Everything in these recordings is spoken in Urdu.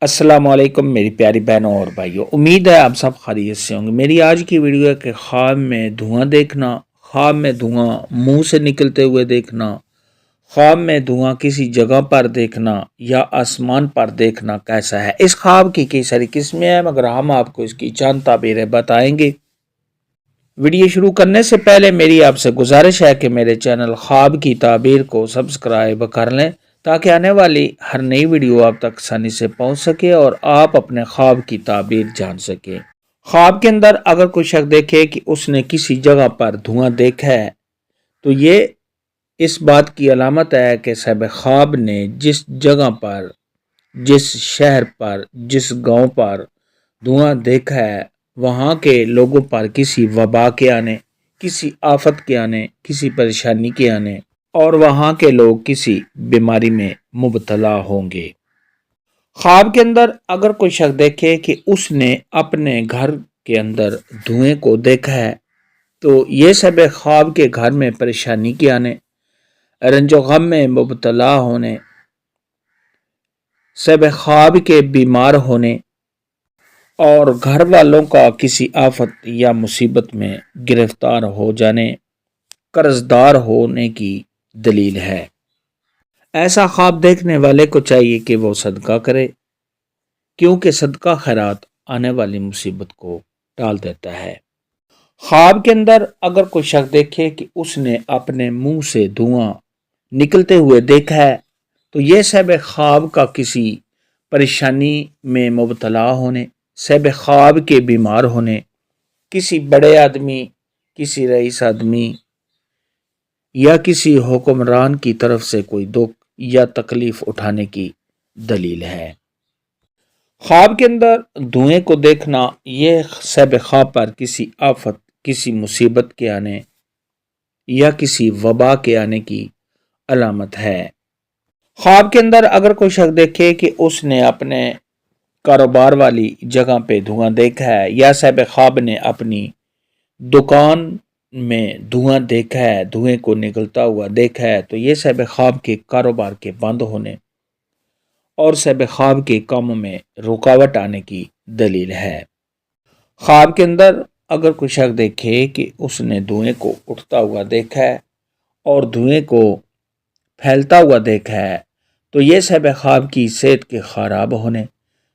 السلام علیکم میری پیاری بہنوں اور بھائیوں، امید ہے آپ سب خیریت سے ہوں گے۔ میری آج کی ویڈیو ہے کہ خواب میں دھواں دیکھنا، خواب میں دھواں منہ سے نکلتے ہوئے دیکھنا، خواب میں دھواں کسی جگہ پر دیکھنا یا آسمان پر دیکھنا کیسا ہے۔ اس خواب کی کئی ساری قسمیں ہیں مگر ہم آپ کو اس کی چند تعبیریں بتائیں گے۔ ویڈیو شروع کرنے سے پہلے میری آپ سے گزارش ہے کہ میرے چینل خواب کی تعبیر کو سبسکرائب کر لیں تاکہ آنے والی ہر نئی ویڈیو آپ تک آسانی سے پہنچ سکے اور آپ اپنے خواب کی تعبیر جان سکیں۔ خواب کے اندر اگر کوئی شخص دیکھے کہ اس نے کسی جگہ پر دھواں دیکھا ہے تو یہ اس بات کی علامت ہے کہ صاحب خواب نے جس جگہ پر، جس شہر پر، جس گاؤں پر دھواں دیکھا ہے وہاں کے لوگوں پر کسی وبا کے آنے، کسی آفت کے آنے، کسی پریشانی کے آنے اور وہاں کے لوگ کسی بیماری میں مبتلا ہوں گے۔ خواب کے اندر اگر کوئی شخص دیکھے کہ اس نے اپنے گھر کے اندر دھوئیں کو دیکھا ہے تو یہ سب خواب کے گھر میں پریشانی کے آنے، رنج و غم میں مبتلا ہونے، سب خواب کے بیمار ہونے اور گھر والوں کا کسی آفت یا مصیبت میں گرفتار ہو جانے، قرض دار ہونے کی دلیل ہے۔ ایسا خواب دیکھنے والے کو چاہیے کہ وہ صدقہ کرے کیونکہ صدقہ خیرات آنے والی مصیبت کو ٹال دیتا ہے۔ خواب کے اندر اگر کوئی شخص دیکھے کہ اس نے اپنے منہ سے دھواں نکلتے ہوئے دیکھا ہے تو یہ سب خواب کا کسی پریشانی میں مبتلا ہونے، سب خواب کے بیمار ہونے، کسی بڑے آدمی، کسی رئیس آدمی یا کسی حکمران کی طرف سے کوئی دکھ یا تکلیف اٹھانے کی دلیل ہے۔ خواب کے اندر دھوئیں کو دیکھنا یہ سب خواب پر کسی آفت، کسی مصیبت کے آنے یا کسی وبا کے آنے کی علامت ہے۔ خواب کے اندر اگر کوئی شخص دیکھے کہ اس نے اپنے کاروبار والی جگہ پہ دھواں دیکھا ہے یا صاحب خواب نے اپنی دکان میں دھواں دیکھا ہے، دھوئیں کو نکلتا ہوا دیکھا ہے تو یہ صاحب خواب کے کاروبار کے بند ہونے اور صاحب خواب کے کاموں میں رکاوٹ آنے کی دلیل ہے۔ خواب کے اندر اگر کوئی شخص دیکھے کہ اس نے دھوئیں کو اٹھتا ہوا دیکھا ہے اور دھوئیں کو پھیلتا ہوا دیکھا ہے تو یہ صاحب خواب کی صحت کے خراب ہونے،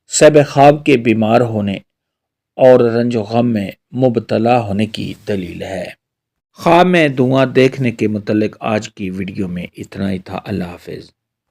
صاحب خواب کے بیمار ہونے اور رنج و غم میں مبتلا ہونے کی دلیل ہے۔ خواب میں دھواں دیکھنے کے متعلق آج کی ویڈیو میں اتنا ہی تھا۔ اللہ حافظ۔